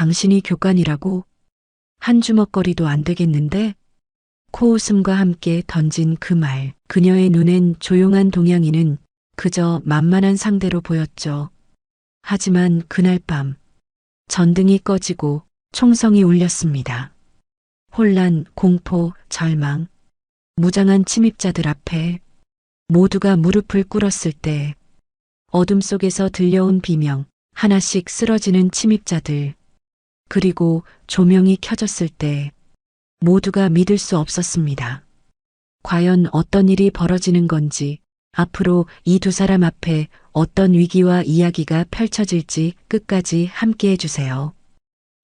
당신이 교관이라고? 한 주먹거리도 안 되겠는데? 코웃음과 함께 던진 그 말. 그녀의 눈엔 조용한 동양인은 그저 만만한 상대로 보였죠. 하지만 그날 밤 전등이 꺼지고 총성이 울렸습니다. 혼란, 공포, 절망, 무장한 침입자들 앞에 모두가 무릎을 꿇었을 때 어둠 속에서 들려온 비명, 하나씩 쓰러지는 침입자들, 그리고 조명이 켜졌을 때 모두가 믿을 수 없었습니다. 과연 어떤 일이 벌어지는 건지, 앞으로 이 두 사람 앞에 어떤 위기와 이야기가 펼쳐질지 끝까지 함께 해주세요.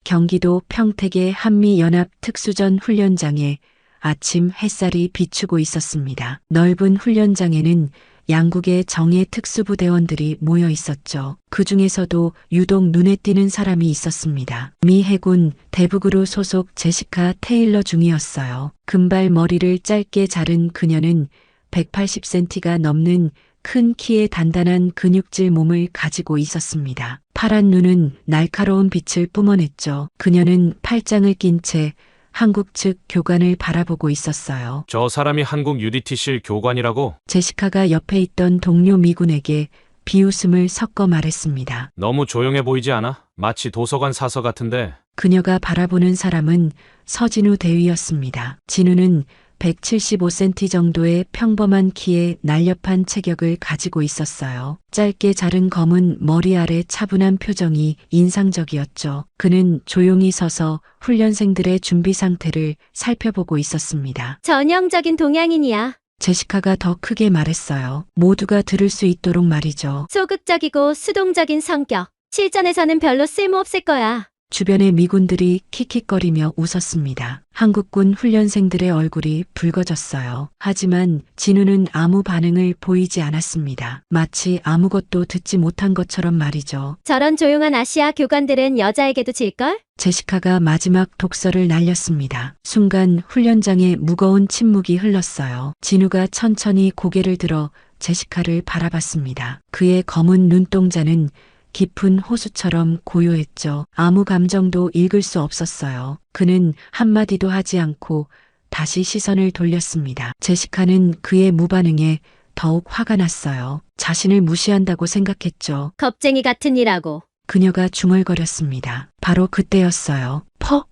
경기도 평택의 한미연합 특수전 훈련장에 아침 햇살이 비추고 있었습니다. 넓은 훈련장에는 양국의 정예 특수부대원들이 모여 있었죠. 그 중에서도 유독 눈에 띄는 사람이 있었습니다. 미 해군 대북으로 소속 제시카 테일러 중이었어요. 금발 머리를 짧게 자른 그녀는 180cm가 넘는 큰 키에 단단한 근육질 몸을 가지고 있었습니다. 파란 눈은 날카로운 빛을 뿜어냈죠. 그녀는 팔짱을 낀 채 한국 측 교관을 바라보고 있었어요. 저 사람이 한국 UDT실 교관이라고? 제시카가 옆에 있던 동료 미군에게 비웃음을 섞어 말했습니다. 너무 조용해 보이지 않아? 마치 도서관 사서 같은데. 그녀가 바라보는 사람은 서진우 대위였습니다. 진우는 175cm 정도의 평범한 키에 날렵한 체격을 가지고 있었어요. 짧게 자른 검은 머리 아래 차분한 표정이 인상적이었죠. 그는 조용히 서서 훈련생들의 준비 상태를 살펴보고 있었습니다. 전형적인 동양인이야. 제시카가 더 크게 말했어요. 모두가 들을 수 있도록 말이죠. 소극적이고 수동적인 성격. 실전에서는 별로 쓸모없을 거야. 주변의 미군들이 킥킥거리며 웃었습니다. 한국군 훈련생들의 얼굴이 붉어졌어요. 하지만 진우는 아무 반응을 보이지 않았습니다. 마치 아무것도 듣지 못한 것처럼 말이죠. 저런 조용한 아시아 교관들은 여자에게도 질걸? 제시카가 마지막 독서를 날렸습니다. 순간 훈련장에 무거운 침묵이 흘렀어요. 진우가 천천히 고개를 들어 제시카를 바라봤습니다. 그의 검은 눈동자는 깊은 호수처럼 고요했죠. 아무 감정도 읽을 수 없었어요. 그는 한마디도 하지 않고 다시 시선을 돌렸습니다. 제시카는 그의 무반응에 더욱 화가 났어요. 자신을 무시한다고 생각했죠. 겁쟁이 같은 이라고. 그녀가 중얼거렸습니다. 바로 그때였어요. 퍽!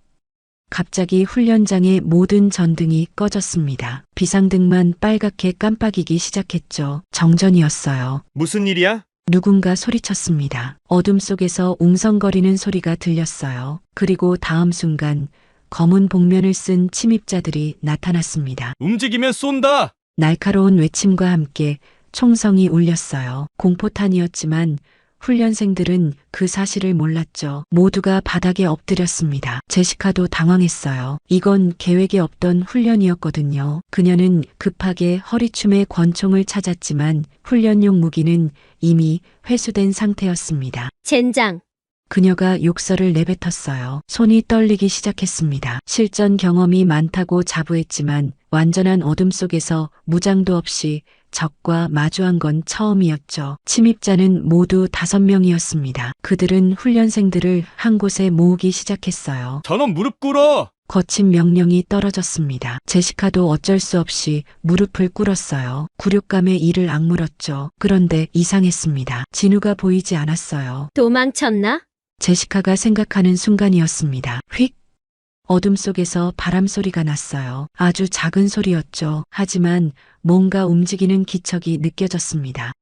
갑자기 훈련장의 모든 전등이 꺼졌습니다. 비상등만 빨갛게 깜빡이기 시작했죠. 정전이었어요. 무슨 일이야? 누군가 소리쳤습니다. 어둠 속에서 웅성거리는 소리가 들렸어요. 그리고 다음 순간 검은 복면을 쓴 침입자들이 나타났습니다. 움직이면 쏜다! 날카로운 외침과 함께 총성이 울렸어요. 공포탄이었지만 훈련생들은 그 사실을 몰랐죠. 모두가 바닥에 엎드렸습니다. 제시카도 당황했어요. 이건 계획에 없던 훈련이었거든요. 그녀는 급하게 허리춤에 권총을 찾았지만 훈련용 무기는 이미 회수된 상태였습니다. 젠장. 그녀가 욕설을 내뱉었어요. 손이 떨리기 시작했습니다. 실전 경험이 많다고 자부했지만 완전한 어둠 속에서 무장도 없이 적과 마주한 건 처음이었죠. 침입자는 모두 5명이었습니다. 그들은 훈련생들을 한 곳에 모으기 시작했어요. 저놈 무릎 꿇어! 거친 명령이 떨어졌습니다. 제시카도 어쩔 수 없이 무릎을 꿇었어요. 굴욕감에 이를 악물었죠. 그런데 이상했습니다. 진우가 보이지 않았어요. 도망쳤나? 제시카가 생각하는 순간이었습니다. 휙! 어둠 속에서 바람 소리가 났어요. 아주 작은 소리였죠. 하지만 뭔가 움직이는 기척이 느껴졌습니다.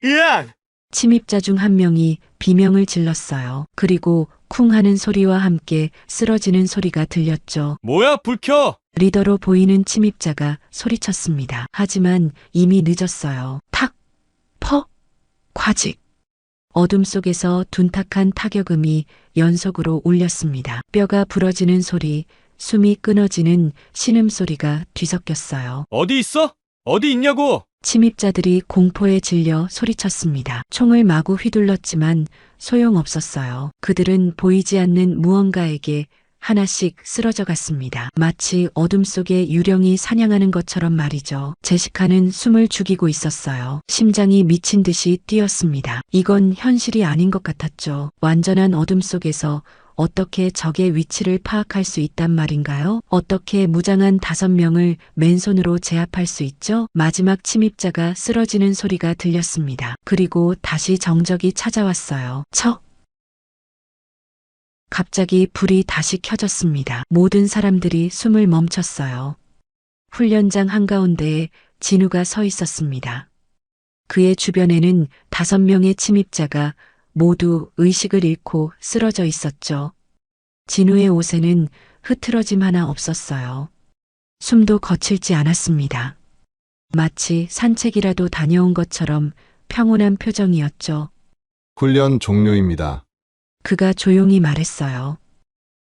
으악! 침입자 중 한 명이 비명을 질렀어요. 그리고 쿵 하는 소리와 함께 쓰러지는 소리가 들렸죠. 뭐야, 불 켜! 리더로 보이는 침입자가 소리쳤습니다. 하지만 이미 늦었어요. 탁! 퍽! 과직! 어둠 속에서 둔탁한 타격음이 연속으로 울렸습니다. 뼈가 부러지는 소리, 숨이 끊어지는 신음소리가 뒤섞였어요. 어디 있어? 어디 있냐고! 침입자들이 공포에 질려 소리쳤습니다. 총을 마구 휘둘렀지만 소용없었어요. 그들은 보이지 않는 무언가에게 하나씩 쓰러져 갔습니다. 마치 어둠 속에 유령이 사냥하는 것처럼 말이죠. 제시카는 숨을 죽이고 있었어요. 심장이 미친 듯이 뛰었습니다. 이건 현실이 아닌 것 같았죠. 완전한 어둠 속에서 어떻게 적의 위치를 파악할 수 있단 말인가요? 어떻게 무장한 5명을 맨손으로 제압할 수 있죠? 마지막 침입자가 쓰러지는 소리가 들렸습니다. 그리고 다시 정적이 찾아왔어요. 갑자기 불이 다시 켜졌습니다. 모든 사람들이 숨을 멈췄어요. 훈련장 한가운데에 진우가 서 있었습니다. 그의 주변에는 5명의 침입자가 모두 의식을 잃고 쓰러져 있었죠. 진우의 옷에는 흐트러짐 하나 없었어요. 숨도 거칠지 않았습니다. 마치 산책이라도 다녀온 것처럼 평온한 표정이었죠. 훈련 종료입니다. 그가 조용히 말했어요.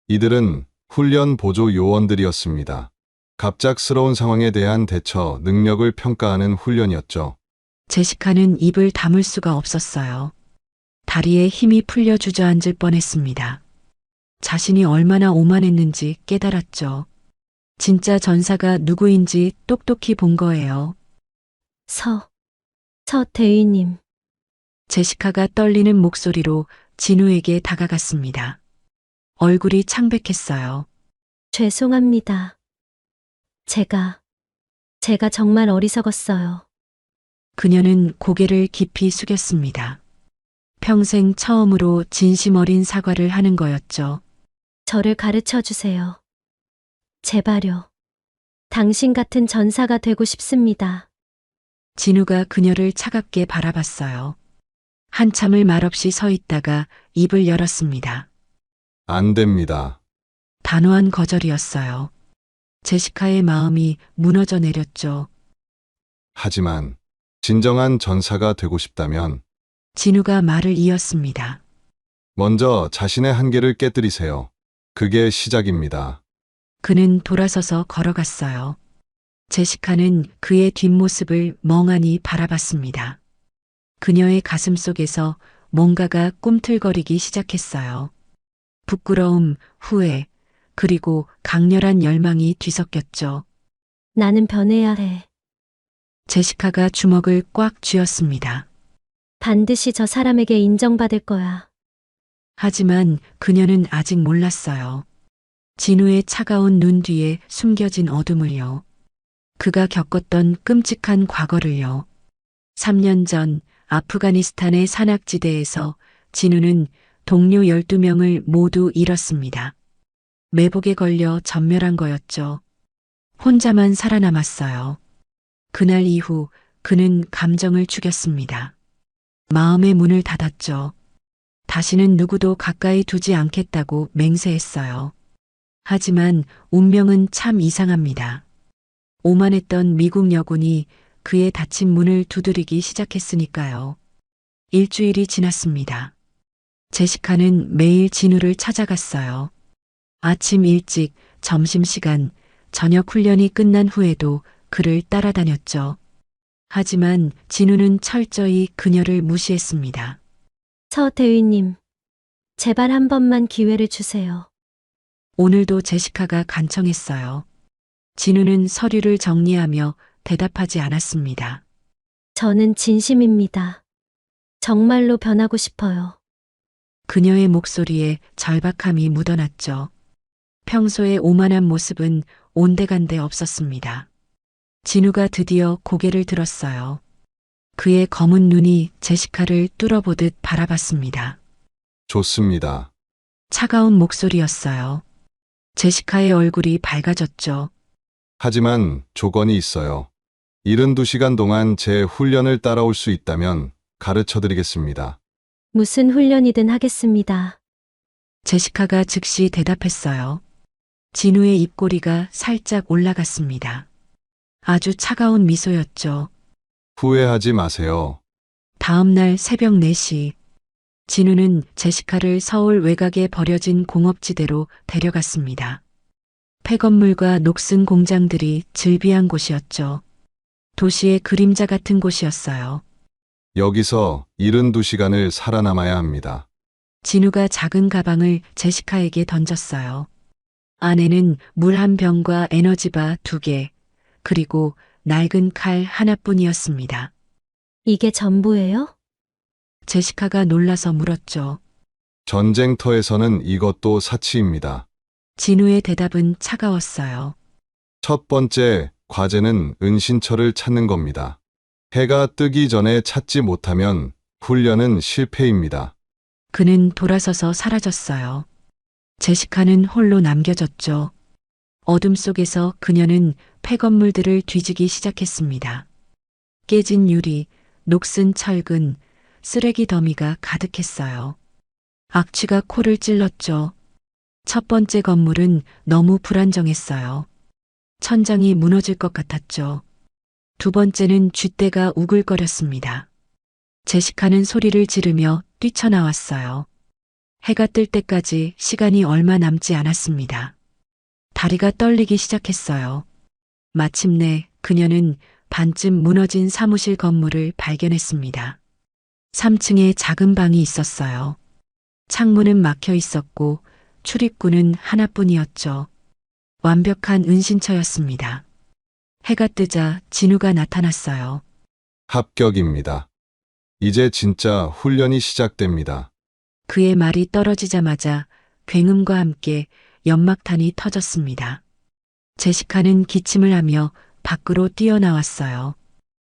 이들은 훈련 보조 요원들이었습니다. 갑작스러운 상황에 대한 대처 능력을 평가하는 훈련이었죠. 제시카는 입을 다물 수가 없었어요. 다리에 힘이 풀려 주저앉을 뻔했습니다. 자신이 얼마나 오만했는지 깨달았죠. 진짜 전사가 누구인지 똑똑히 본 거예요. 서 대위님. 제시카가 떨리는 목소리로 진우에게 다가갔습니다. 얼굴이 창백했어요. 죄송합니다. 제가 정말 어리석었어요. 그녀는 고개를 깊이 숙였습니다. 평생 처음으로 진심 어린 사과를 하는 거였죠. 저를 가르쳐 주세요. 제발요. 당신 같은 전사가 되고 싶습니다. 진우가 그녀를 차갑게 바라봤어요. 한참을 말없이 서 있다가 입을 열었습니다. 안 됩니다. 단호한 거절이었어요. 제시카의 마음이 무너져 내렸죠. 하지만 진정한 전사가 되고 싶다면 진우가 말을 이었습니다. 먼저 자신의 한계를 깨뜨리세요. 그게 시작입니다. 그는 돌아서서 걸어갔어요. 제시카는 그의 뒷모습을 멍하니 바라봤습니다. 그녀의 가슴 속에서 뭔가가 꿈틀거리기 시작했어요. 부끄러움, 후회, 그리고 강렬한 열망이 뒤섞였죠. 나는 변해야 해. 제시카가 주먹을 꽉 쥐었습니다. 반드시 저 사람에게 인정받을 거야. 하지만 그녀는 아직 몰랐어요. 진우의 차가운 눈 뒤에 숨겨진 어둠을요. 그가 겪었던 끔찍한 과거를요. 3년 전 아프가니스탄의 산악지대에서 진우는 동료 12명을 모두 잃었습니다. 매복에 걸려 전멸한 거였죠. 혼자만 살아남았어요. 그날 이후 그는 감정을 죽였습니다. 마음의 문을 닫았죠. 다시는 누구도 가까이 두지 않겠다고 맹세했어요. 하지만 운명은 참 이상합니다. 오만했던 미국 여군이 그의 닫힌 문을 두드리기 시작했으니까요. 일주일이 지났습니다. 제시카는 매일 진우를 찾아갔어요. 아침 일찍, 점심시간, 저녁 훈련이 끝난 후에도 그를 따라다녔죠. 하지만 진우는 철저히 그녀를 무시했습니다. 서 대위님. 제발 한 번만 기회를 주세요. 오늘도 제시카가 간청했어요. 진우는 서류를 정리하며 대답하지 않았습니다. 저는 진심입니다. 정말로 변하고 싶어요. 그녀의 목소리에 절박함이 묻어났죠. 평소의 오만한 모습은 온데간데 없었습니다. 진우가 드디어 고개를 들었어요. 그의 검은 눈이 제시카를 뚫어보듯 바라봤습니다. 좋습니다. 차가운 목소리였어요. 제시카의 얼굴이 밝아졌죠. 하지만 조건이 있어요. 72시간 동안 제 훈련을 따라올 수 있다면 가르쳐 드리겠습니다. 무슨 훈련이든 하겠습니다. 제시카가 즉시 대답했어요. 진우의 입꼬리가 살짝 올라갔습니다. 아주 차가운 미소였죠. 후회하지 마세요. 다음 날 새벽 4시, 진우는 제시카를 서울 외곽에 버려진 공업지대로 데려갔습니다. 폐건물과 녹슨 공장들이 즐비한 곳이었죠. 도시의 그림자 같은 곳이었어요. 여기서 72시간을 살아남아야 합니다. 진우가 작은 가방을 제시카에게 던졌어요. 안에는 물 한 병과 에너지바 2개, 그리고 낡은 칼 하나뿐이었습니다. 이게 전부예요? 제시카가 놀라서 물었죠. 전쟁터에서는 이것도 사치입니다. 진우의 대답은 차가웠어요. 첫 번째 과제는 은신처를 찾는 겁니다. 해가 뜨기 전에 찾지 못하면 훈련은 실패입니다. 그는 돌아서서 사라졌어요. 제시카는 홀로 남겨졌죠. 어둠 속에서 그녀는 폐건물들을 뒤지기 시작했습니다. 깨진 유리, 녹슨 철근, 쓰레기 더미가 가득했어요. 악취가 코를 찔렀죠. 첫 번째 건물은 너무 불안정했어요. 천장이 무너질 것 같았죠. 두 번째는 쥐떼가 우글거렸습니다. 제시카는 소리를 지르며 뛰쳐나왔어요. 해가 뜰 때까지 시간이 얼마 남지 않았습니다. 다리가 떨리기 시작했어요. 마침내 그녀는 반쯤 무너진 사무실 건물을 발견했습니다. 3층에 작은 방이 있었어요. 창문은 막혀 있었고 출입구는 하나뿐이었죠. 완벽한 은신처였습니다. 해가 뜨자 진우가 나타났어요. 합격입니다. 이제 진짜 훈련이 시작됩니다. 그의 말이 떨어지자마자 굉음과 함께 연막탄이 터졌습니다. 제시카는 기침을 하며 밖으로 뛰어나왔어요.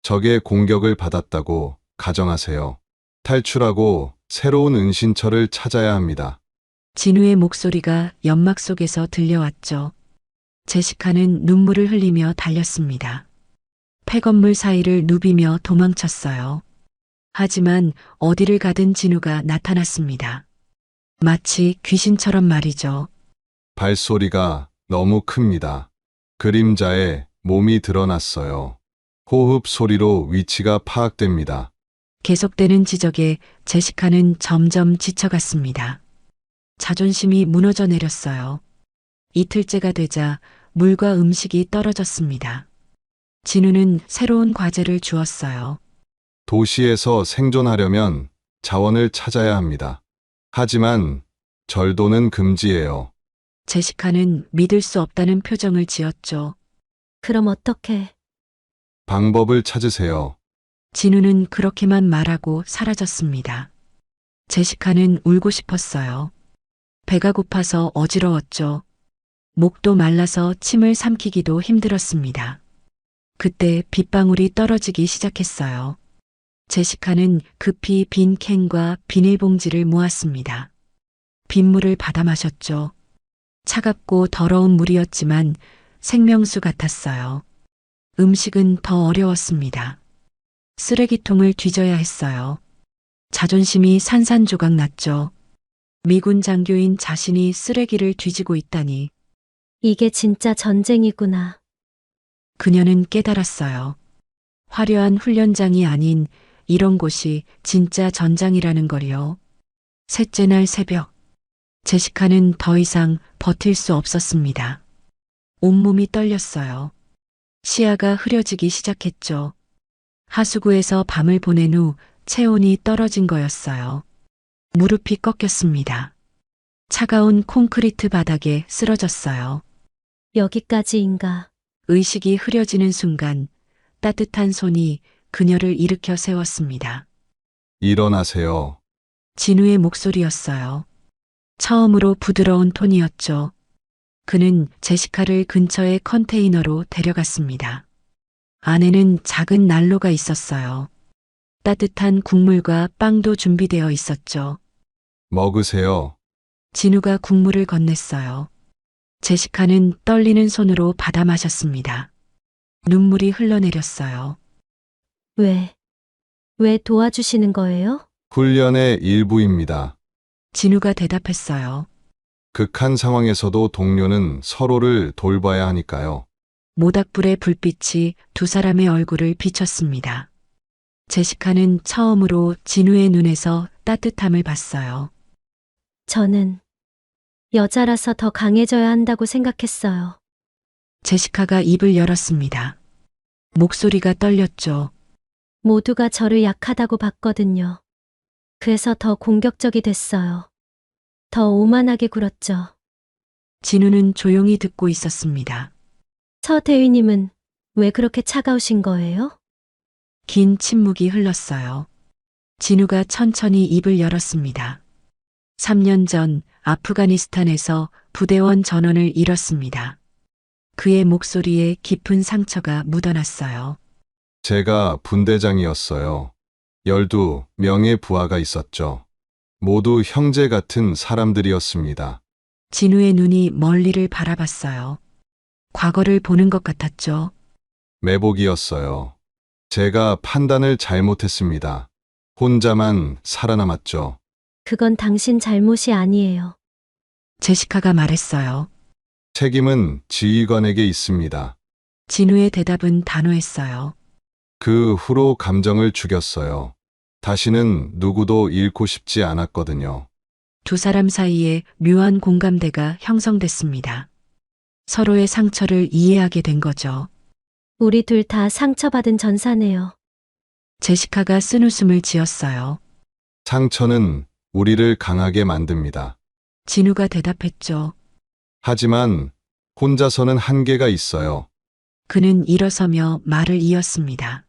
적의 공격을 받았다고 가정하세요. 탈출하고 새로운 은신처를 찾아야 합니다. 진우의 목소리가 연막 속에서 들려왔죠. 제시카는 눈물을 흘리며 달렸습니다. 폐건물 사이를 누비며 도망쳤어요. 하지만 어디를 가든 진우가 나타났습니다. 마치 귀신처럼 말이죠. 발소리가 너무 큽니다. 그림자에 몸이 드러났어요. 호흡 소리로 위치가 파악됩니다. 계속되는 지적에 제시카는 점점 지쳐갔습니다. 자존심이 무너져 내렸어요. 이틀째가 되자 물과 음식이 떨어졌습니다. 진우는 새로운 과제를 주었어요. 도시에서 생존하려면 자원을 찾아야 합니다. 하지만 절도는 금지예요. 제시카는 믿을 수 없다는 표정을 지었죠. 그럼 어떻게? 방법을 찾으세요. 진우는 그렇게만 말하고 사라졌습니다. 제시카는 울고 싶었어요. 배가 고파서 어지러웠죠. 목도 말라서 침을 삼키기도 힘들었습니다. 그때 빗방울이 떨어지기 시작했어요. 제시카는 급히 빈 캔과 비닐봉지를 모았습니다. 빗물을 받아 마셨죠. 차갑고 더러운 물이었지만 생명수 같았어요. 음식은 더 어려웠습니다. 쓰레기통을 뒤져야 했어요. 자존심이 산산조각 났죠. 미군 장교인 자신이 쓰레기를 뒤지고 있다니. 이게 진짜 전쟁이구나. 그녀는 깨달았어요. 화려한 훈련장이 아닌 이런 곳이 진짜 전장이라는 걸요. 셋째 날 새벽, 제시카는 더 이상 버틸 수 없었습니다. 온몸이 떨렸어요. 시야가 흐려지기 시작했죠. 하수구에서 밤을 보낸 후 체온이 떨어진 거였어요. 무릎이 꺾였습니다. 차가운 콘크리트 바닥에 쓰러졌어요. 여기까지인가? 의식이 흐려지는 순간 따뜻한 손이 그녀를 일으켜 세웠습니다. 일어나세요. 진우의 목소리였어요. 처음으로 부드러운 톤이었죠. 그는 제시카를 근처의 컨테이너로 데려갔습니다. 안에는 작은 난로가 있었어요. 따뜻한 국물과 빵도 준비되어 있었죠. 먹으세요. 진우가 국물을 건넸어요. 제시카는 떨리는 손으로 받아 마셨습니다. 눈물이 흘러내렸어요. 왜 도와주시는 거예요? 훈련의 일부입니다. 진우가 대답했어요. 극한 상황에서도 동료는 서로를 돌봐야 하니까요. 모닥불의 불빛이 두 사람의 얼굴을 비췄습니다. 제시카는 처음으로 진우의 눈에서 따뜻함을 봤어요. 저는 여자라서 더 강해져야 한다고 생각했어요. 제시카가 입을 열었습니다. 목소리가 떨렸죠. 모두가 저를 약하다고 봤거든요. 그래서 더 공격적이 됐어요. 더 오만하게 굴었죠. 진우는 조용히 듣고 있었습니다. 서 대위님은 왜 그렇게 차가우신 거예요? 긴 침묵이 흘렀어요. 진우가 천천히 입을 열었습니다. 3년 전 아프가니스탄에서 부대원 전원을 잃었습니다. 그의 목소리에 깊은 상처가 묻어났어요. 제가 분대장이었어요. 12명의 부하가 있었죠. 모두 형제 같은 사람들이었습니다. 진우의 눈이 멀리를 바라봤어요. 과거를 보는 것 같았죠. 매복이었어요. 제가 판단을 잘못했습니다. 혼자만 살아남았죠. 그건 당신 잘못이 아니에요. 제시카가 말했어요. 책임은 지휘관에게 있습니다. 진우의 대답은 단호했어요. 그 후로 감정을 죽였어요. 다시는 누구도 잃고 싶지 않았거든요. 두 사람 사이에 묘한 공감대가 형성됐습니다. 서로의 상처를 이해하게 된 거죠. 우리 둘 다 상처받은 전사네요. 제시카가 쓴웃음을 지었어요. 상처는 우리를 강하게 만듭니다. 진우가 대답했죠. 하지만 혼자서는 한계가 있어요. 그는 일어서며 말을 이었습니다.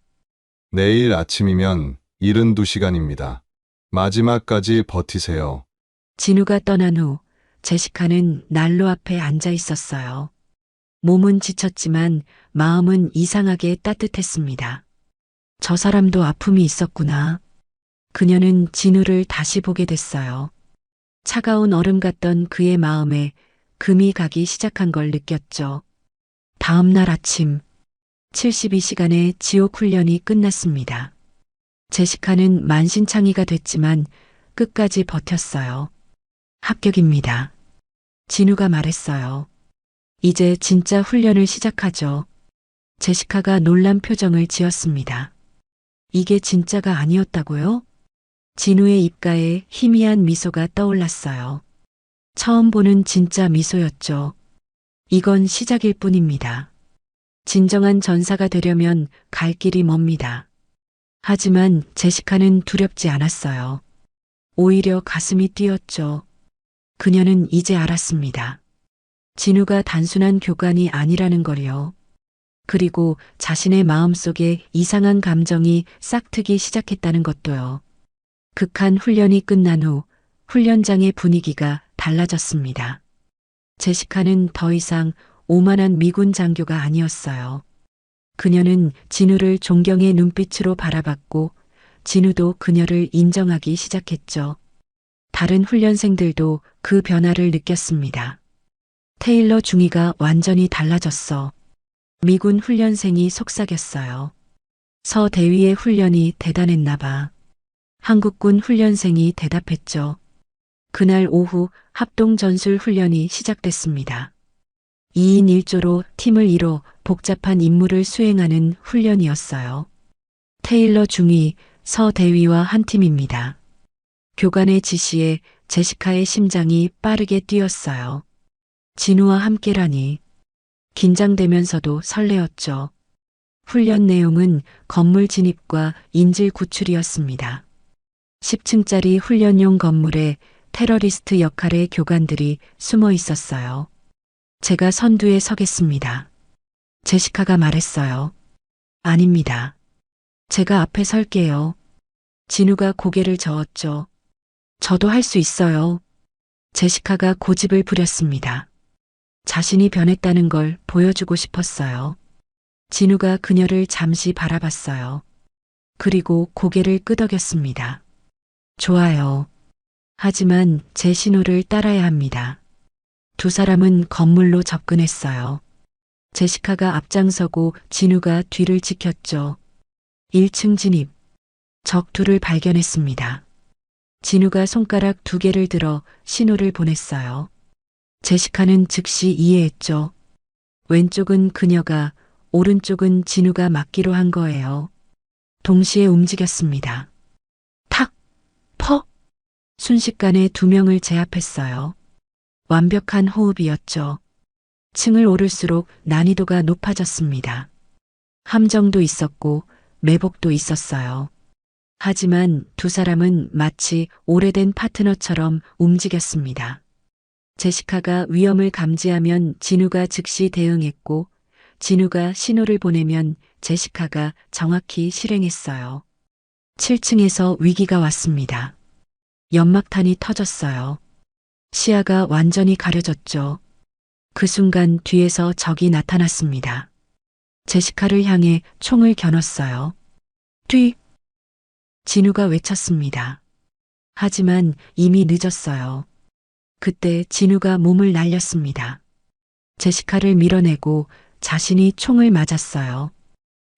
내일 아침이면 72시간입니다. 마지막까지 버티세요. 진우가 떠난 후 제시카는 난로 앞에 앉아 있었어요. 몸은 지쳤지만 마음은 이상하게 따뜻했습니다. 저 사람도 아픔이 있었구나. 그녀는 진우를 다시 보게 됐어요. 차가운 얼음 같던 그의 마음에 금이 가기 시작한 걸 느꼈죠. 다음 날 아침 72시간의 지옥 훈련이 끝났습니다. 제시카는 만신창이가 됐지만 끝까지 버텼어요. 합격입니다. 진우가 말했어요. 이제 진짜 훈련을 시작하죠. 제시카가 놀란 표정을 지었습니다. 이게 진짜가 아니었다고요? 진우의 입가에 희미한 미소가 떠올랐어요. 처음 보는 진짜 미소였죠. 이건 시작일 뿐입니다. 진정한 전사가 되려면 갈 길이 멉니다. 하지만 제시카는 두렵지 않았어요. 오히려 가슴이 뛰었죠. 그녀는 이제 알았습니다. 진우가 단순한 교관이 아니라는 걸요. 그리고 자신의 마음속에 이상한 감정이 싹트기 시작했다는 것도요. 극한 훈련이 끝난 후 훈련장의 분위기가 달라졌습니다. 제시카는 더 이상 오만한 미군 장교가 아니었어요. 그녀는 진우를 존경의 눈빛으로 바라봤고 진우도 그녀를 인정하기 시작했죠. 다른 훈련생들도 그 변화를 느꼈습니다. 테일러 중위가 완전히 달라졌어. 미군 훈련생이 속삭였어요. 서 대위의 훈련이 대단했나 봐. 한국군 훈련생이 대답했죠. 그날 오후 합동전술 훈련이 시작됐습니다. 2인 1조로 팀을 이뤄 복잡한 임무를 수행하는 훈련이었어요. 테일러 중위, 서 대위와 한 팀입니다. 교관의 지시에 제시카의 심장이 빠르게 뛰었어요. 진우와 함께라니. 긴장되면서도 설레었죠. 훈련 내용은 건물 진입과 인질 구출이었습니다. 10층짜리 훈련용 건물에 테러리스트 역할의 교관들이 숨어 있었어요. 제가 선두에 서겠습니다. 제시카가 말했어요. 아닙니다. 제가 앞에 설게요. 진우가 고개를 저었죠. 저도 할 수 있어요. 제시카가 고집을 부렸습니다. 자신이 변했다는 걸 보여주고 싶었어요. 진우가 그녀를 잠시 바라봤어요. 그리고 고개를 끄덕였습니다. 좋아요. 하지만 제 신호를 따라야 합니다. 두 사람은 건물로 접근했어요. 제시카가 앞장서고 진우가 뒤를 지켰죠. 1층 진입. 적 둘을 발견했습니다. 진우가 손가락 2개를 들어 신호를 보냈어요. 제시카는 즉시 이해했죠. 왼쪽은 그녀가, 오른쪽은 진우가 막기로 한 거예요. 동시에 움직였습니다. 탁! 퍽! 순식간에 2명을 제압했어요. 완벽한 호흡이었죠. 층을 오를수록 난이도가 높아졌습니다. 함정도 있었고 매복도 있었어요. 하지만 두 사람은 마치 오래된 파트너처럼 움직였습니다. 제시카가 위험을 감지하면 진우가 즉시 대응했고 진우가 신호를 보내면 제시카가 정확히 실행했어요. 7층에서 위기가 왔습니다. 연막탄이 터졌어요. 시야가 완전히 가려졌죠. 그 순간 뒤에서 적이 나타났습니다. 제시카를 향해 총을 겨눴어요. 뒤! 진우가 외쳤습니다. 하지만 이미 늦었어요. 그때 진우가 몸을 날렸습니다. 제시카를 밀어내고 자신이 총을 맞았어요.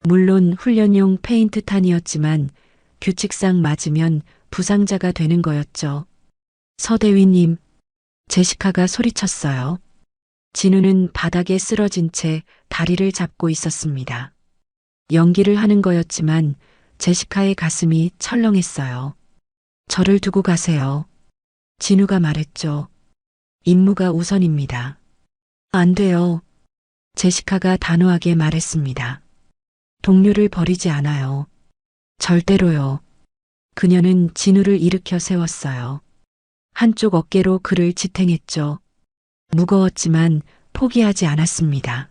물론 훈련용 페인트탄이었지만 규칙상 맞으면 부상자가 되는 거였죠. 서대위님, 제시카가 소리쳤어요. 진우는 바닥에 쓰러진 채 다리를 잡고 있었습니다. 연기를 하는 거였지만 제시카의 가슴이 철렁했어요. 저를 두고 가세요. 진우가 말했죠. 임무가 우선입니다. 안 돼요. 제시카가 단호하게 말했습니다. 동료를 버리지 않아요. 절대로요. 그녀는 진우를 일으켜 세웠어요. 한쪽 어깨로 그를 지탱했죠. 무거웠지만 포기하지 않았습니다.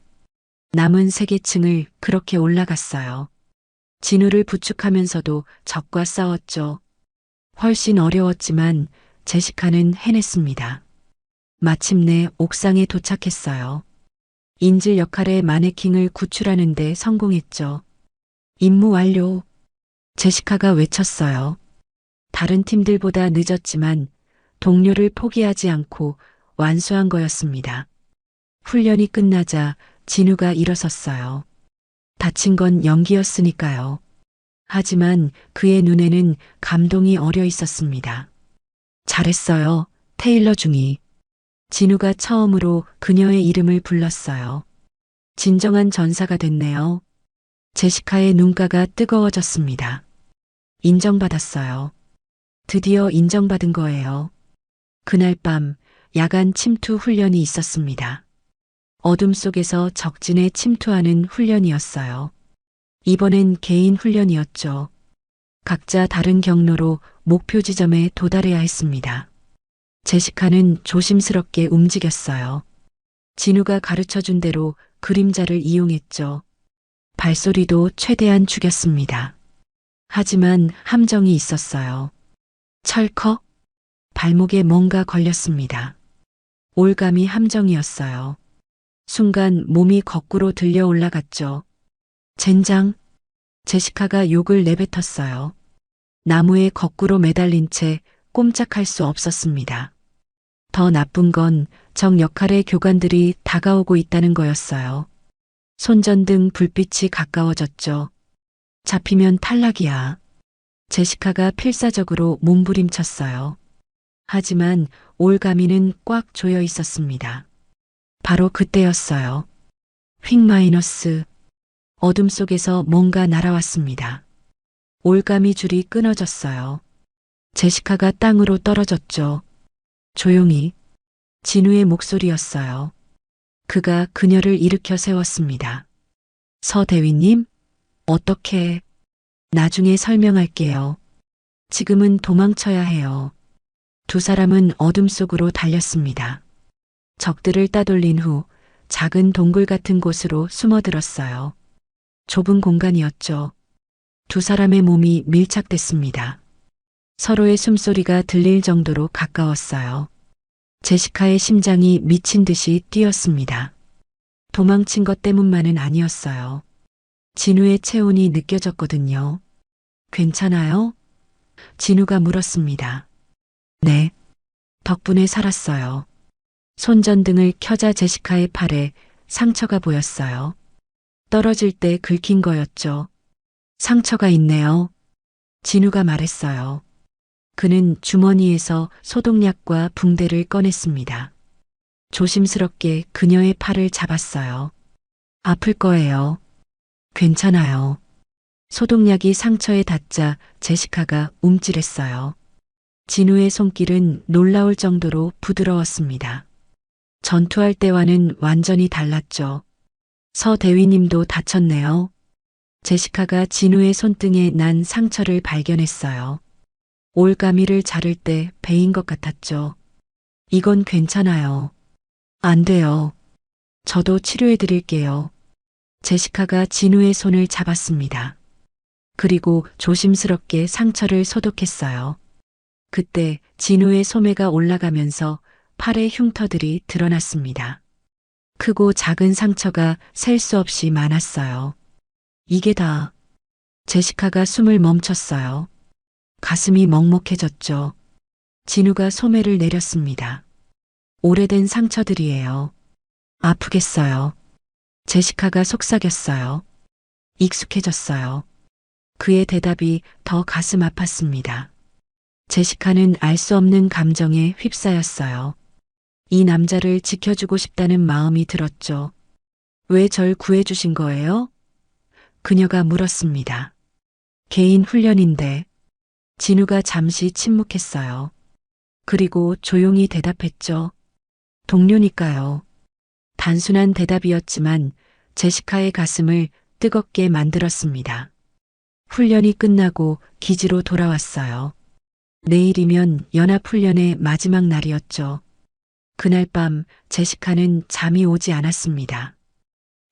남은 세계층을 그렇게 올라갔어요. 진우를 부축하면서도 적과 싸웠죠. 훨씬 어려웠지만 제시카는 해냈습니다. 마침내 옥상에 도착했어요. 인질 역할의 마네킹을 구출하는 데 성공했죠. 임무 완료. 제시카가 외쳤어요. 다른 팀들보다 늦었지만 동료를 포기하지 않고 완수한 거였습니다. 훈련이 끝나자 진우가 일어섰어요. 다친 건 연기였으니까요. 하지만 그의 눈에는 감동이 어려 있었습니다. 잘했어요, 테일러 중이. 진우가 처음으로 그녀의 이름을 불렀어요. 진정한 전사가 됐네요. 제시카의 눈가가 뜨거워졌습니다. 인정받았어요. 드디어 인정받은 거예요. 그날 밤 야간 침투 훈련이 있었습니다. 어둠 속에서 적진에 침투하는 훈련이었어요. 이번엔 개인 훈련이었죠. 각자 다른 경로로 목표 지점에 도달해야 했습니다. 제시카는 조심스럽게 움직였어요. 진우가 가르쳐준 대로 그림자를 이용했죠. 발소리도 최대한 죽였습니다. 하지만 함정이 있었어요. 철컥! 발목에 뭔가 걸렸습니다. 올감이 함정이었어요. 순간 몸이 거꾸로 들려 올라갔죠. 젠장! 제시카가 욕을 내뱉었어요. 나무에 거꾸로 매달린 채 꼼짝할 수 없었습니다. 더 나쁜 건 적 역할의 교관들이 다가오고 있다는 거였어요. 손전등 불빛이 가까워졌죠. 잡히면 탈락이야. 제시카가 필사적으로 몸부림쳤어요. 하지만 올가미는 꽉 조여 있었습니다. 바로 그때였어요. 휙 마이너스. 어둠 속에서 뭔가 날아왔습니다. 올가미 줄이 끊어졌어요. 제시카가 땅으로 떨어졌죠. 조용히. 진우의 목소리였어요. 그가 그녀를 일으켜 세웠습니다. 서대위님, 어떻게? 나중에 설명할게요. 지금은 도망쳐야 해요. 두 사람은 어둠 속으로 달렸습니다. 적들을 따돌린 후 작은 동굴 같은 곳으로 숨어들었어요. 좁은 공간이었죠. 두 사람의 몸이 밀착됐습니다. 서로의 숨소리가 들릴 정도로 가까웠어요. 제시카의 심장이 미친 듯이 뛰었습니다. 도망친 것 때문만은 아니었어요. 진우의 체온이 느껴졌거든요. 괜찮아요? 진우가 물었습니다. 네. 덕분에 살았어요. 손전등을 켜자 제시카의 팔에 상처가 보였어요. 떨어질 때 긁힌 거였죠. 상처가 있네요. 진우가 말했어요. 그는 주머니에서 소독약과 붕대를 꺼냈습니다. 조심스럽게 그녀의 팔을 잡았어요. 아플 거예요. 괜찮아요. 소독약이 상처에 닿자 제시카가 움찔했어요. 진우의 손길은 놀라울 정도로 부드러웠습니다. 전투할 때와는 완전히 달랐죠. 서 대위님도 다쳤네요. 제시카가 진우의 손등에 난 상처를 발견했어요. 올가미를 자를 때 베인 것 같았죠. 이건 괜찮아요. 안 돼요. 저도 치료해 드릴게요. 제시카가 진우의 손을 잡았습니다. 그리고 조심스럽게 상처를 소독했어요. 그때 진우의 소매가 올라가면서 팔의 흉터들이 드러났습니다. 크고 작은 상처가 셀 수 없이 많았어요. 이게 다 제시카가 숨을 멈췄어요. 가슴이 먹먹해졌죠. 진우가 소매를 내렸습니다. 오래된 상처들이에요. 아프겠어요. 제시카가 속삭였어요. 익숙해졌어요. 그의 대답이 더 가슴 아팠습니다. 제시카는 알 수 없는 감정에 휩싸였어요. 이 남자를 지켜주고 싶다는 마음이 들었죠. 왜 절 구해주신 거예요? 그녀가 물었습니다. 개인 훈련인데. 진우가 잠시 침묵했어요. 그리고 조용히 대답했죠. 동료니까요. 단순한 대답이었지만 제시카의 가슴을 뜨겁게 만들었습니다. 훈련이 끝나고 기지로 돌아왔어요. 내일이면 연합훈련의 마지막 날이었죠. 그날 밤 제시카는 잠이 오지 않았습니다.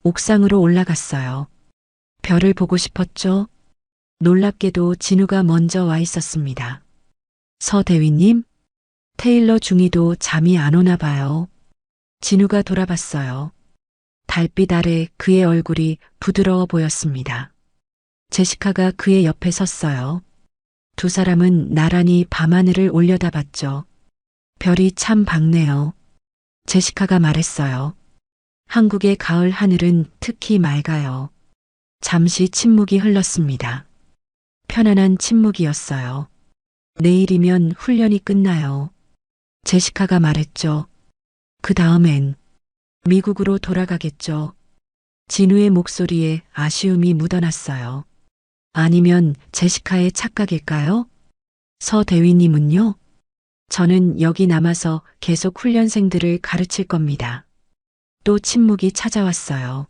옥상으로 올라갔어요. 별을 보고 싶었죠? 놀랍게도 진우가 먼저 와 있었습니다. 서 대위님? 테일러 중이도 잠이 안 오나 봐요. 진우가 돌아봤어요. 달빛 아래 그의 얼굴이 부드러워 보였습니다. 제시카가 그의 옆에 섰어요. 두 사람은 나란히 밤하늘을 올려다봤죠. 별이 참 밝네요. 제시카가 말했어요. 한국의 가을 하늘은 특히 맑아요. 잠시 침묵이 흘렀습니다. 편안한 침묵이었어요. 내일이면 훈련이 끝나요. 제시카가 말했죠. 그 다음엔 미국으로 돌아가겠죠. 진우의 목소리에 아쉬움이 묻어났어요. 아니면 제시카의 착각일까요? 서 대위님은요? 저는 여기 남아서 계속 훈련생들을 가르칠 겁니다. 또 침묵이 찾아왔어요.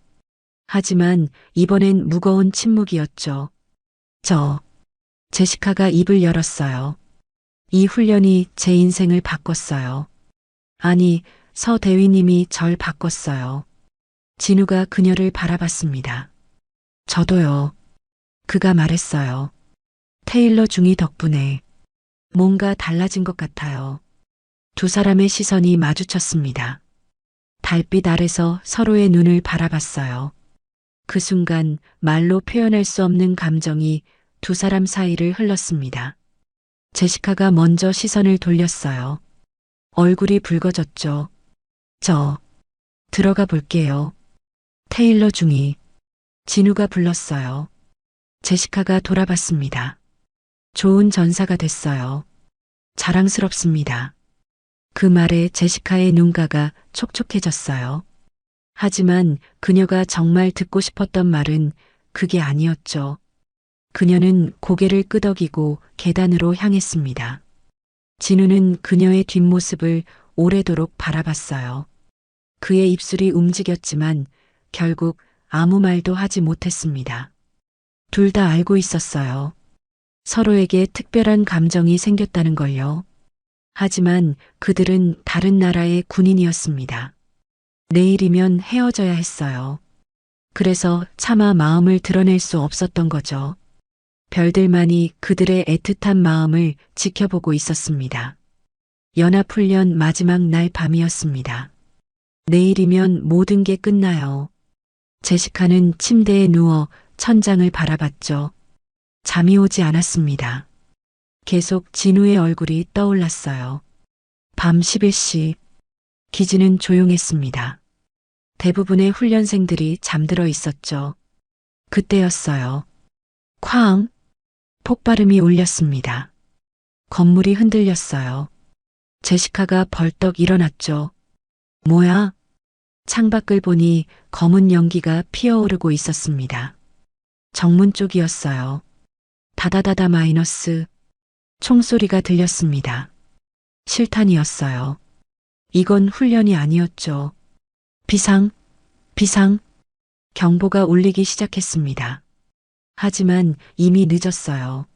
하지만 이번엔 무거운 침묵이었죠. 제시카가 입을 열었어요. 이 훈련이 제 인생을 바꿨어요. 아니, 서 대위님이 절 바꿨어요. 진우가 그녀를 바라봤습니다. 저도요. 그가 말했어요. 테일러 중이 덕분에 뭔가 달라진 것 같아요. 두 사람의 시선이 마주쳤습니다. 달빛 아래서 서로의 눈을 바라봤어요. 그 순간 말로 표현할 수 없는 감정이 두 사람 사이를 흘렀습니다. 제시카가 먼저 시선을 돌렸어요. 얼굴이 붉어졌죠. 들어가 볼게요. 테일러 중이. 진우가 불렀어요. 제시카가 돌아봤습니다. 좋은 전사가 됐어요. 자랑스럽습니다. 그 말에 제시카의 눈가가 촉촉해졌어요. 하지만 그녀가 정말 듣고 싶었던 말은 그게 아니었죠. 그녀는 고개를 끄덕이고 계단으로 향했습니다. 진우는 그녀의 뒷모습을 오래도록 바라봤어요. 그의 입술이 움직였지만 결국 아무 말도 하지 못했습니다. 둘 다 알고 있었어요. 서로에게 특별한 감정이 생겼다는 걸요. 하지만 그들은 다른 나라의 군인이었습니다. 내일이면 헤어져야 했어요. 그래서 차마 마음을 드러낼 수 없었던 거죠. 별들만이 그들의 애틋한 마음을 지켜보고 있었습니다. 연합훈련 마지막 날 밤이었습니다. 내일이면 모든 게 끝나요. 제시카는 침대에 누워 천장을 바라봤죠. 잠이 오지 않았습니다. 계속 진우의 얼굴이 떠올랐어요. 밤 11시. 기지는 조용했습니다. 대부분의 훈련생들이 잠들어 있었죠. 그때였어요. 쾅! 폭발음이 울렸습니다. 건물이 흔들렸어요. 제시카가 벌떡 일어났죠. 뭐야? 창밖을 보니 검은 연기가 피어오르고 있었습니다. 정문 쪽이었어요. 다다다다 마이너스. 총소리가 들렸습니다. 실탄이었어요. 이건 훈련이 아니었죠. 비상, 비상. 경보가 울리기 시작했습니다. 하지만 이미 늦었어요.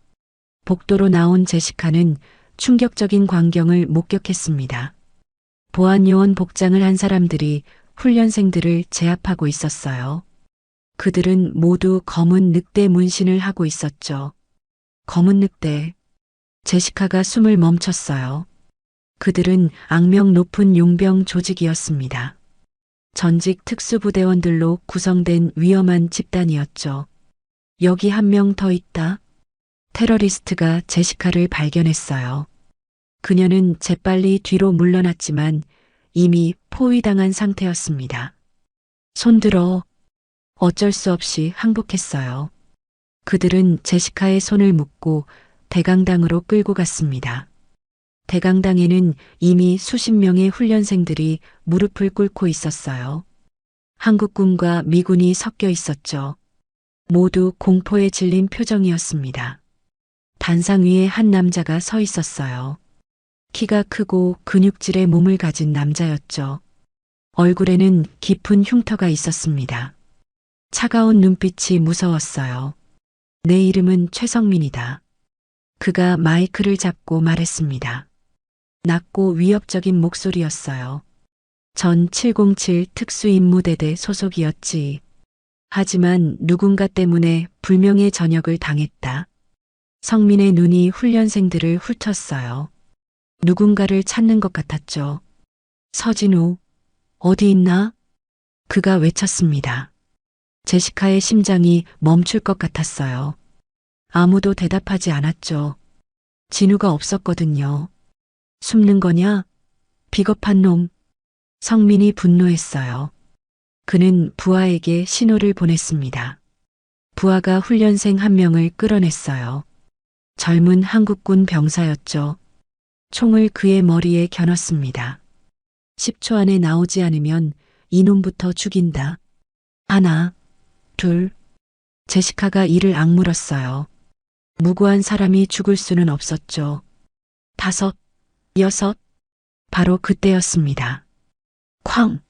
복도로 나온 제시카는 충격적인 광경을 목격했습니다. 보안요원 복장을 한 사람들이 훈련생들을 제압하고 있었어요. 그들은 모두 검은 늑대 문신을 하고 있었죠. 검은 늑대. 제시카가 숨을 멈췄어요. 그들은 악명 높은 용병 조직이었습니다. 전직 특수부대원들로 구성된 위험한 집단이었죠. 여기 한 명 더 있다. 테러리스트가 제시카를 발견했어요. 그녀는 재빨리 뒤로 물러났지만 이미 포위당한 상태였습니다. 손들어. 어쩔 수 없이 항복했어요. 그들은 제시카의 손을 묶고 대강당으로 끌고 갔습니다. 대강당에는 이미 수십 명의 훈련생들이 무릎을 꿇고 있었어요. 한국군과 미군이 섞여 있었죠. 모두 공포에 질린 표정이었습니다. 단상 위에 한 남자가 서 있었어요. 키가 크고 근육질의 몸을 가진 남자였죠. 얼굴에는 깊은 흉터가 있었습니다. 차가운 눈빛이 무서웠어요. 내 이름은 최성민이다. 그가 마이크를 잡고 말했습니다. 낮고 위협적인 목소리였어요. 전 707 특수임무대대 소속이었지. 하지만 누군가 때문에 불명예 전역을 당했다. 성민의 눈이 훈련생들을 훑었어요. 누군가를 찾는 것 같았죠. 서진우, 어디 있나? 그가 외쳤습니다. 제시카의 심장이 멈출 것 같았어요. 아무도 대답하지 않았죠. 진우가 없었거든요. 숨는 거냐? 비겁한 놈. 성민이 분노했어요. 그는 부하에게 신호를 보냈습니다. 부하가 훈련생 한 명을 끌어냈어요. 젊은 한국군 병사였죠. 총을 그의 머리에 겨눴습니다. 10초 안에 나오지 않으면 이놈부터 죽인다. 하나, 둘. 제시카가 이를 악물었어요. 무고한 사람이 죽을 수는 없었죠. 5, 6. 바로 그때였습니다. 쾅!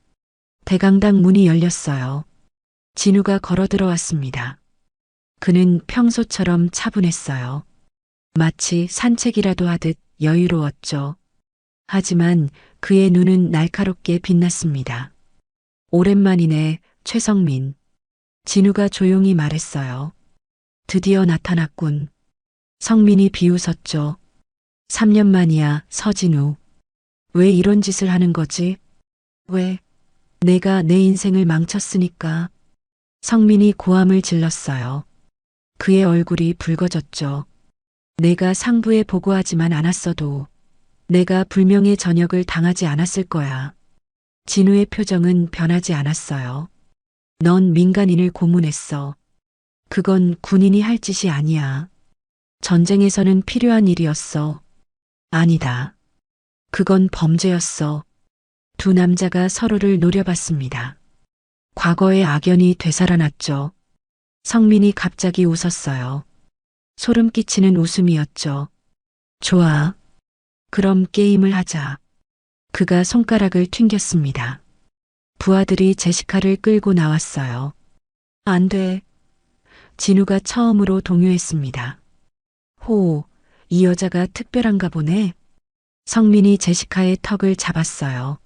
대강당 문이 열렸어요. 진우가 걸어 들어왔습니다. 그는 평소처럼 차분했어요. 마치 산책이라도 하듯 여유로웠죠. 하지만 그의 눈은 날카롭게 빛났습니다. 오랜만이네, 최성민. 진우가 조용히 말했어요. 드디어 나타났군. 성민이 비웃었죠. 3년 만이야, 서진우. 왜 이런 짓을 하는 거지? 왜? 내가 내 인생을 망쳤으니까. 성민이 고함을 질렀어요. 그의 얼굴이 붉어졌죠. 내가 상부에 보고하지만 않았어도 내가 불명예 전역을 당하지 않았을 거야. 진우의 표정은 변하지 않았어요. 넌 민간인을 고문했어. 그건 군인이 할 짓이 아니야. 전쟁에서는 필요한 일이었어. 아니다. 그건 범죄였어. 두 남자가 서로를 노려봤습니다. 과거의 악연이 되살아났죠. 성민이 갑자기 웃었어요. 소름 끼치는 웃음이었죠. 좋아. 그럼 게임을 하자. 그가 손가락을 튕겼습니다. 부하들이 제시카를 끌고 나왔어요. 안 돼. 진우가 처음으로 동요했습니다. 호, 이 여자가 특별한가 보네. 성민이 제시카의 턱을 잡았어요.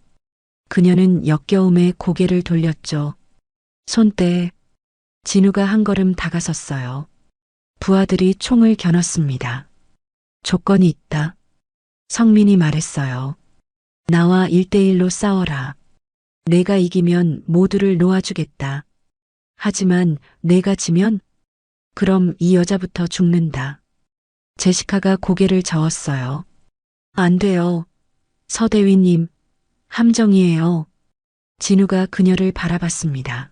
그녀는 역겨움에 고개를 돌렸죠. 손대. 진우가 한 걸음 다가섰어요. 부하들이 총을 겨눴습니다. 조건이 있다. 성민이 말했어요. 나와 1대1로 싸워라. 내가 이기면 모두를 놓아주겠다. 하지만 내가 지면? 그럼 이 여자부터 죽는다. 제시카가 고개를 저었어요. 안 돼요. 서대위님, 함정이에요. 진우가 그녀를 바라봤습니다.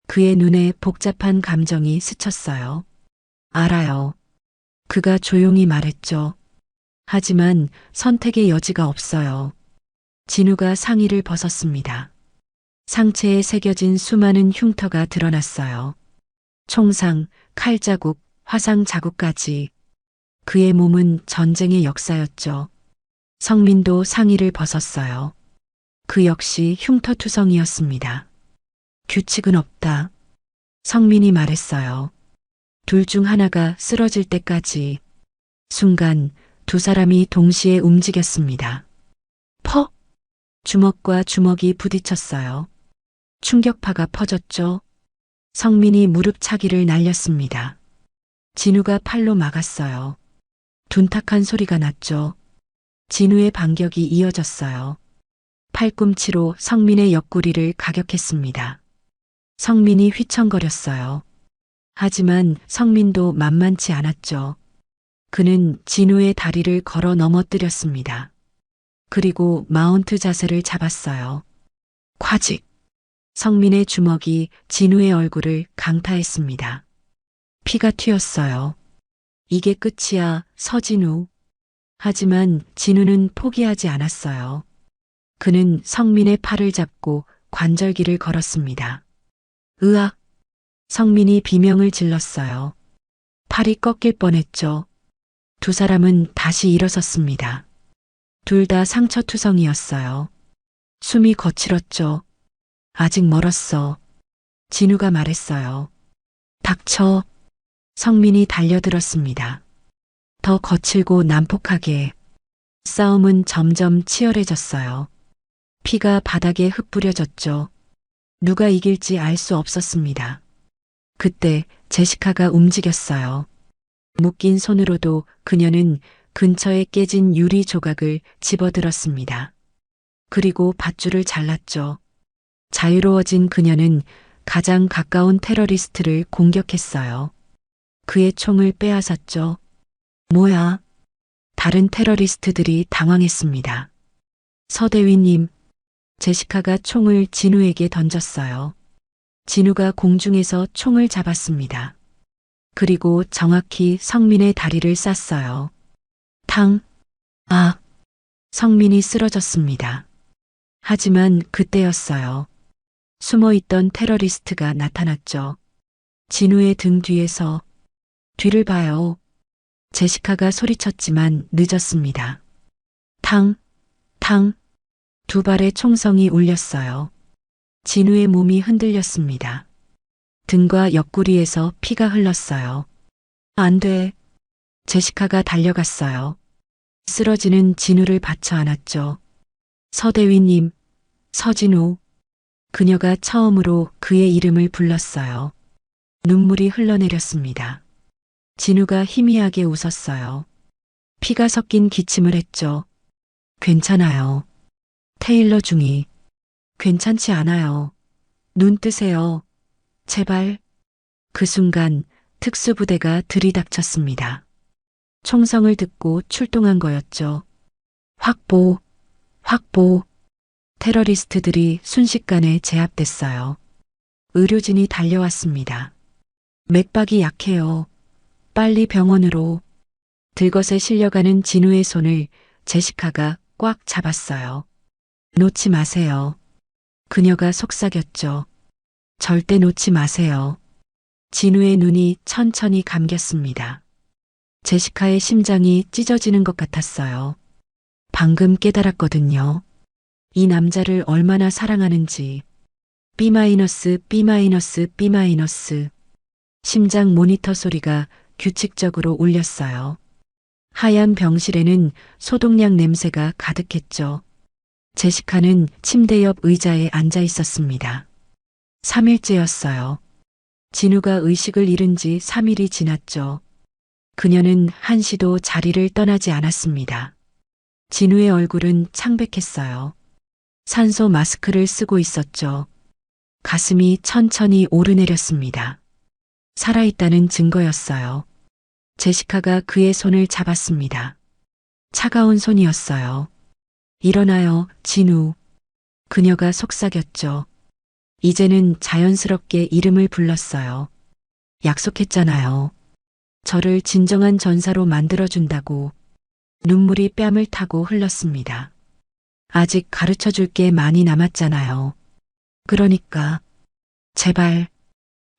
그의 눈에 복잡한 감정이 스쳤어요. 알아요. 그가 조용히 말했죠. 하지만 선택의 여지가 없어요. 진우가 상의를 벗었습니다. 상체에 새겨진 수많은 흉터가 드러났어요. 총상, 칼자국, 화상 자국까지. 그의 몸은 전쟁의 역사였죠. 성민도 상의를 벗었어요. 그 역시 흉터투성이었습니다. 규칙은 없다. 성민이 말했어요. 둘 중 하나가 쓰러질 때까지. 순간 두 사람이 동시에 움직였습니다. 퍽! 주먹과 주먹이 부딪혔어요. 충격파가 퍼졌죠. 성민이 무릎 차기를 날렸습니다. 진우가 팔로 막았어요. 둔탁한 소리가 났죠. 진우의 반격이 이어졌어요. 팔꿈치로 성민의 옆구리를 가격했습니다. 성민이 휘청거렸어요. 하지만 성민도 만만치 않았죠. 그는 진우의 다리를 걸어 넘어뜨렸습니다. 그리고 마운트 자세를 잡았어요. 콰직! 성민의 주먹이 진우의 얼굴을 강타했습니다. 피가 튀었어요. 이게 끝이야, 서진우. 하지만 진우는 포기하지 않았어요. 그는 성민의 팔을 잡고 관절기를 걸었습니다. 으악! 성민이 비명을 질렀어요. 팔이 꺾일 뻔했죠. 두 사람은 다시 일어섰습니다. 둘 다 상처투성이었어요. 숨이 거칠었죠. 아직 멀었어. 진우가 말했어요. 닥쳐. 성민이 달려들었습니다. 더 거칠고 난폭하게. 싸움은 점점 치열해졌어요. 피가 바닥에 흩뿌려졌죠. 누가 이길지 알 수 없었습니다. 그때 제시카가 움직였어요. 묶인 손으로도 그녀는 근처에 깨진 유리 조각을 집어들었습니다. 그리고 밧줄을 잘랐죠. 자유로워진 그녀는 가장 가까운 테러리스트를 공격했어요. 그의 총을 빼앗았죠. 뭐야? 다른 테러리스트들이 당황했습니다. 서대위님, 제시카가 총을 진우에게 던졌어요. 진우가 공중에서 총을 잡았습니다. 그리고 정확히 성민의 다리를 쐈어요. 탕! 아! 성민이 쓰러졌습니다. 하지만 그때였어요. 숨어있던 테러리스트가 나타났죠. 진우의 등 뒤에서 뒤를 봐요. 제시카가 소리쳤지만 늦었습니다. 탕! 탕! 두 발의 총성이 울렸어요. 진우의 몸이 흔들렸습니다. 등과 옆구리에서 피가 흘렀어요. 안 돼. 제시카가 달려갔어요. 쓰러지는 진우를 받쳐 안았죠. 서대위님, 서진우. 그녀가 처음으로 그의 이름을 불렀어요. 눈물이 흘러내렸습니다. 진우가 희미하게 웃었어요. 피가 섞인 기침을 했죠. 괜찮아요. 테일러 중이. 괜찮지 않아요. 눈 뜨세요. 제발. 그 순간 특수부대가 들이닥쳤습니다. 총성을 듣고 출동한 거였죠. 확보, 확보. 테러리스트들이 순식간에 제압됐어요. 의료진이 달려왔습니다. 맥박이 약해요. 빨리 병원으로. 들것에 실려가는 진우의 손을 제시카가 꽉 잡았어요. 놓지 마세요. 그녀가 속삭였죠. 절대 놓지 마세요. 진우의 눈이 천천히 감겼습니다. 제시카의 심장이 찢어지는 것 같았어요. 방금 깨달았거든요. 이 남자를 얼마나 사랑하는지. B-, B-, B-. 심장 모니터 소리가 규칙적으로 울렸어요. 하얀 병실에는 소독약 냄새가 가득했죠. 제시카는 침대 옆 의자에 앉아 있었습니다. 3일째였어요. 진우가 의식을 잃은 지 3일이 지났죠. 그녀는 한시도 자리를 떠나지 않았습니다. 진우의 얼굴은 창백했어요. 산소 마스크를 쓰고 있었죠. 가슴이 천천히 오르내렸습니다. 살아있다는 증거였어요. 제시카가 그의 손을 잡았습니다. 차가운 손이었어요. 일어나요, 진우. 그녀가 속삭였죠. 이제는 자연스럽게 이름을 불렀어요. 약속했잖아요. 저를 진정한 전사로 만들어준다고. 눈물이 뺨을 타고 흘렀습니다. 아직 가르쳐 줄 게 많이 남았잖아요. 그러니까. 제발.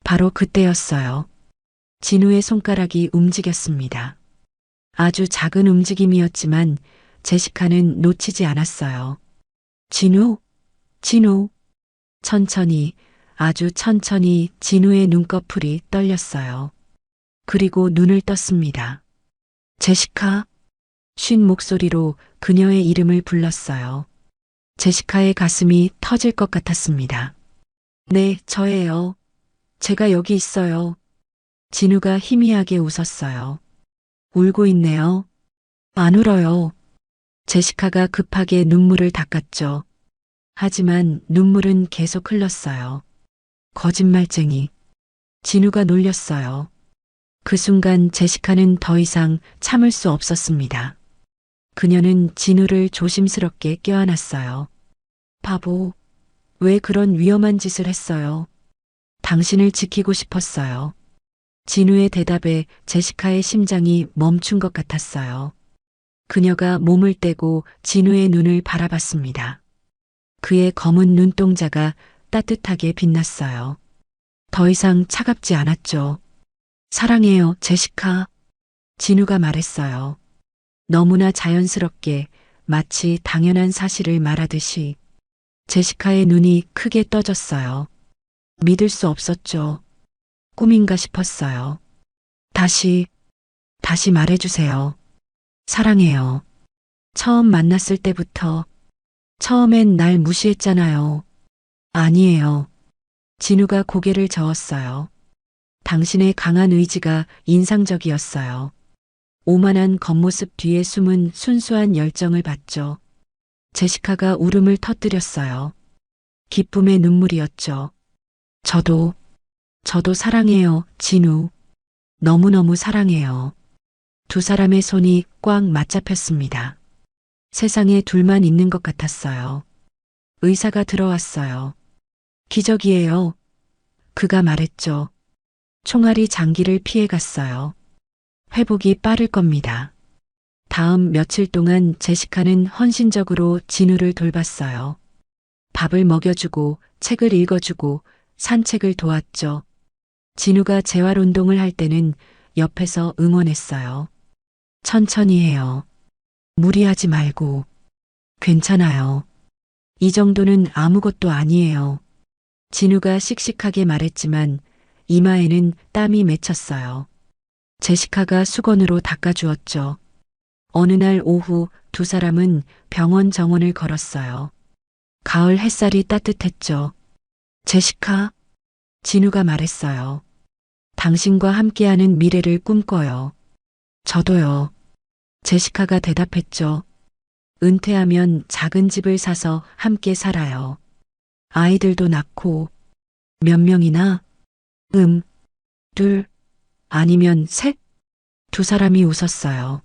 바로 그때였어요. 진우의 손가락이 움직였습니다. 아주 작은 움직임이었지만 제시카는 놓치지 않았어요. 진우, 진우. 천천히, 아주 천천히 진우의 눈꺼풀이 떨렸어요. 그리고 눈을 떴습니다. 제시카. 쉰 목소리로 그녀의 이름을 불렀어요. 제시카의 가슴이 터질 것 같았습니다. 네, 저예요. 제가 여기 있어요. 진우가 희미하게 웃었어요. 울고 있네요. 안 울어요. 제시카가 급하게 눈물을 닦았죠. 하지만 눈물은 계속 흘렀어요. 거짓말쟁이. 진우가 놀렸어요. 그 순간 제시카는 더 이상 참을 수 없었습니다. 그녀는 진우를 조심스럽게 껴안았어요. 바보, 왜 그런 위험한 짓을 했어요? 당신을 지키고 싶었어요. 진우의 대답에 제시카의 심장이 멈춘 것 같았어요. 그녀가 몸을 떼고 진우의 눈을 바라봤습니다. 그의 검은 눈동자가 따뜻하게 빛났어요. 더 이상 차갑지 않았죠. 사랑해요, 제시카. 진우가 말했어요. 너무나 자연스럽게 마치 당연한 사실을 말하듯이. 제시카의 눈이 크게 떠졌어요. 믿을 수 없었죠. 꿈인가 싶었어요. 다시 말해주세요. 사랑해요. 처음 만났을 때부터. 처음엔 날 무시했잖아요. 아니에요. 진우가 고개를 저었어요. 당신의 강한 의지가 인상적이었어요. 오만한 겉모습 뒤에 숨은 순수한 열정을 봤죠. 제시카가 울음을 터뜨렸어요. 기쁨의 눈물이었죠. 저도 사랑해요, 진우. 너무너무 사랑해요. 두 사람의 손이 꽉 맞잡혔습니다. 세상에 둘만 있는 것 같았어요. 의사가 들어왔어요. 기적이에요. 그가 말했죠. 총알이 장기를 피해갔어요. 회복이 빠를 겁니다. 다음 며칠 동안 제시카는 헌신적으로 진우를 돌봤어요. 밥을 먹여주고 책을 읽어주고 산책을 도왔죠. 진우가 재활 운동을 할 때는 옆에서 응원했어요. 천천히 해요. 무리하지 말고. 괜찮아요. 이 정도는 아무것도 아니에요. 진우가 씩씩하게 말했지만 이마에는 땀이 맺혔어요. 제시카가 수건으로 닦아주었죠. 어느 날 오후 두 사람은 병원 정원을 걸었어요. 가을 햇살이 따뜻했죠. 제시카, 진우가 말했어요. 당신과 함께하는 미래를 꿈꿔요. 저도요. 제시카가 대답했죠. 은퇴하면 작은 집을 사서 함께 살아요. 아이들도 낳고. 몇 명이나? 둘, 아니면 셋? 두 사람이 웃었어요.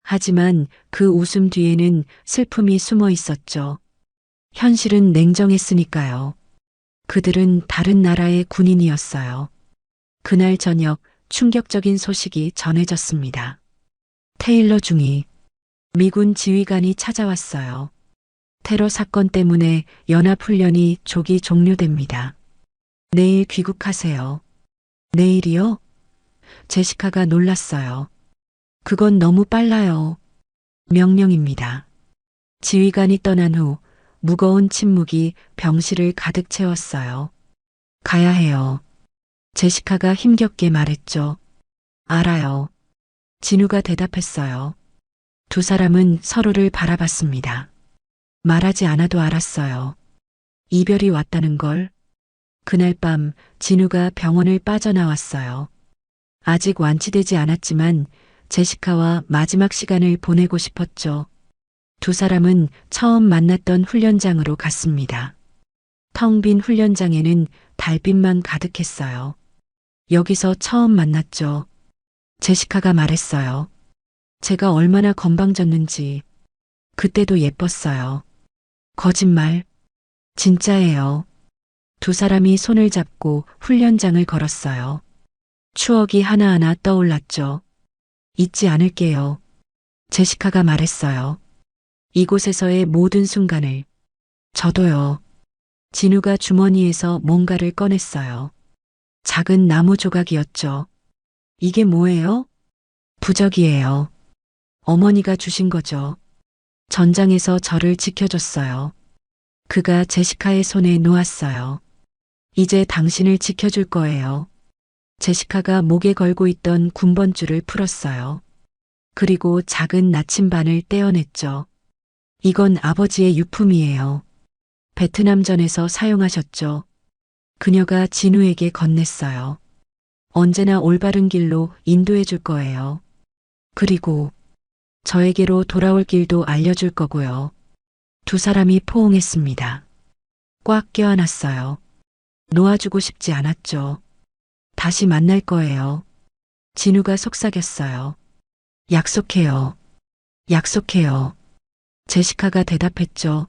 하지만 그 웃음 뒤에는 슬픔이 숨어 있었죠. 현실은 냉정했으니까요. 그들은 다른 나라의 군인이었어요. 그날 저녁 충격적인 소식이 전해졌습니다. 테일러 중위 미군 지휘관이 찾아왔어요. 테러 사건 때문에 연합훈련이 조기 종료됩니다. 내일 귀국하세요. 내일이요? 제시카가 놀랐어요. 그건 너무 빨라요. 명령입니다. 지휘관이 떠난 후 무거운 침묵이 병실을 가득 채웠어요. 가야 해요. 제시카가 힘겹게 말했죠. 알아요. 진우가 대답했어요. 두 사람은 서로를 바라봤습니다. 말하지 않아도 알았어요. 이별이 왔다는 걸. 그날 밤 진우가 병원을 빠져나왔어요. 아직 완치되지 않았지만 제시카와 마지막 시간을 보내고 싶었죠. 두 사람은 처음 만났던 훈련장으로 갔습니다. 텅 빈 훈련장에는 달빛만 가득했어요. 여기서 처음 만났죠. 제시카가 말했어요. 제가 얼마나 건방졌는지. 그때도 예뻤어요. 거짓말. 진짜예요. 두 사람이 손을 잡고 훈련장을 걸었어요. 추억이 하나하나 떠올랐죠. 잊지 않을게요. 제시카가 말했어요. 이곳에서의 모든 순간을. 저도요. 진우가 주머니에서 뭔가를 꺼냈어요. 작은 나무 조각이었죠. 이게 뭐예요? 부적이에요. 어머니가 주신 거죠. 전장에서 저를 지켜줬어요. 그가 제시카의 손에 놓았어요. 이제 당신을 지켜줄 거예요. 제시카가 목에 걸고 있던 군번줄을 풀었어요. 그리고 작은 나침반을 떼어냈죠. 이건 아버지의 유품이에요. 베트남전에서 사용하셨죠. 그녀가 진우에게 건넸어요. 언제나 올바른 길로 인도해 줄 거예요. 그리고 저에게로 돌아올 길도 알려줄 거고요. 두 사람이 포옹했습니다. 꽉 껴안았어요. 놓아주고 싶지 않았죠. 다시 만날 거예요. 진우가 속삭였어요. 약속해요. 약속해요. 제시카가 대답했죠.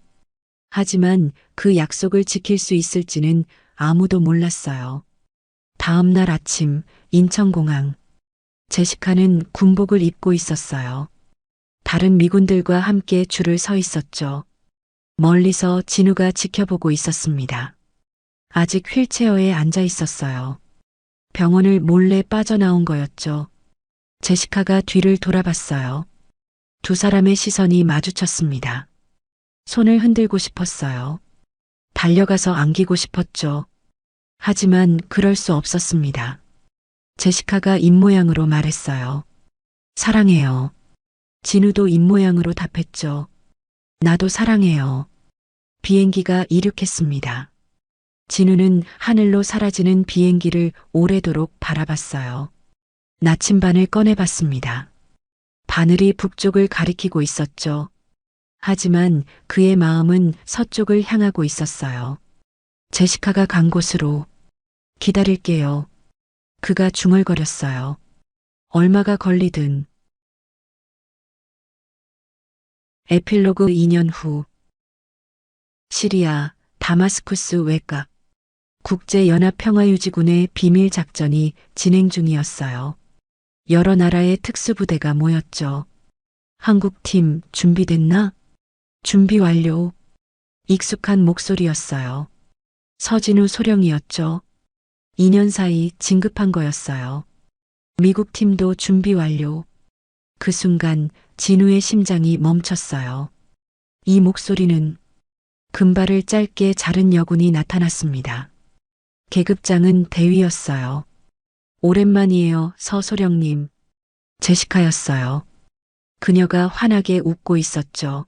하지만 그 약속을 지킬 수 있을지는 아무도 몰랐어요. 다음 날 아침 인천공항. 제시카는 군복을 입고 있었어요. 다른 미군들과 함께 줄을 서 있었죠. 멀리서 진우가 지켜보고 있었습니다. 아직 휠체어에 앉아 있었어요. 병원을 몰래 빠져나온 거였죠. 제시카가 뒤를 돌아봤어요. 두 사람의 시선이 마주쳤습니다. 손을 흔들고 싶었어요. 달려가서 안기고 싶었죠. 하지만 그럴 수 없었습니다. 제시카가 입모양으로 말했어요. 사랑해요. 진우도 입모양으로 답했죠. 나도 사랑해요. 비행기가 이륙했습니다. 진우는 하늘로 사라지는 비행기를 오래도록 바라봤어요. 나침반을 꺼내봤습니다. 바늘이 북쪽을 가리키고 있었죠. 하지만 그의 마음은 서쪽을 향하고 있었어요. 제시카가 간 곳으로. 기다릴게요. 그가 중얼거렸어요. 얼마가 걸리든. 에필로그 2년 후. 시리아 다마스쿠스 외곽. 국제연합평화유지군의 비밀 작전이 진행 중이었어요. 여러 나라의 특수부대가 모였죠. 한국팀 준비됐나? 준비 완료. 익숙한 목소리였어요. 서진우 소령이었죠. 2년 사이 진급한 거였어요. 미국 팀도 준비 완료. 그 순간 진우의 심장이 멈췄어요. 이 목소리는 금발을 짧게 자른 여군이 나타났습니다. 계급장은 대위였어요. 오랜만이에요, 서소령님. 제시카였어요. 그녀가 환하게 웃고 있었죠.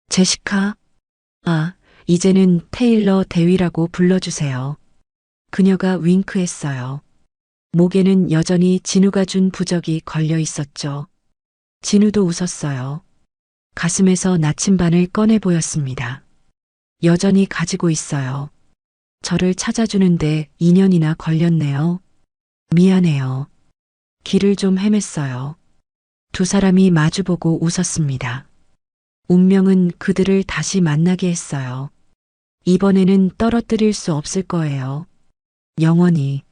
제시카? 아, 이제는 테일러 대위라고 불러주세요. 그녀가 윙크했어요. 목에는 여전히 진우가 준 부적이 걸려 있었죠. 진우도 웃었어요. 가슴에서 나침반을 꺼내 보였습니다. 여전히 가지고 있어요. 저를 찾아주는데 2년이나 걸렸네요. 미안해요. 길을 좀 헤맸어요. 두 사람이 마주보고 웃었습니다. 운명은 그들을 다시 만나게 했어요. 이번에는 떨어뜨릴 수 없을 거예요. 영원히.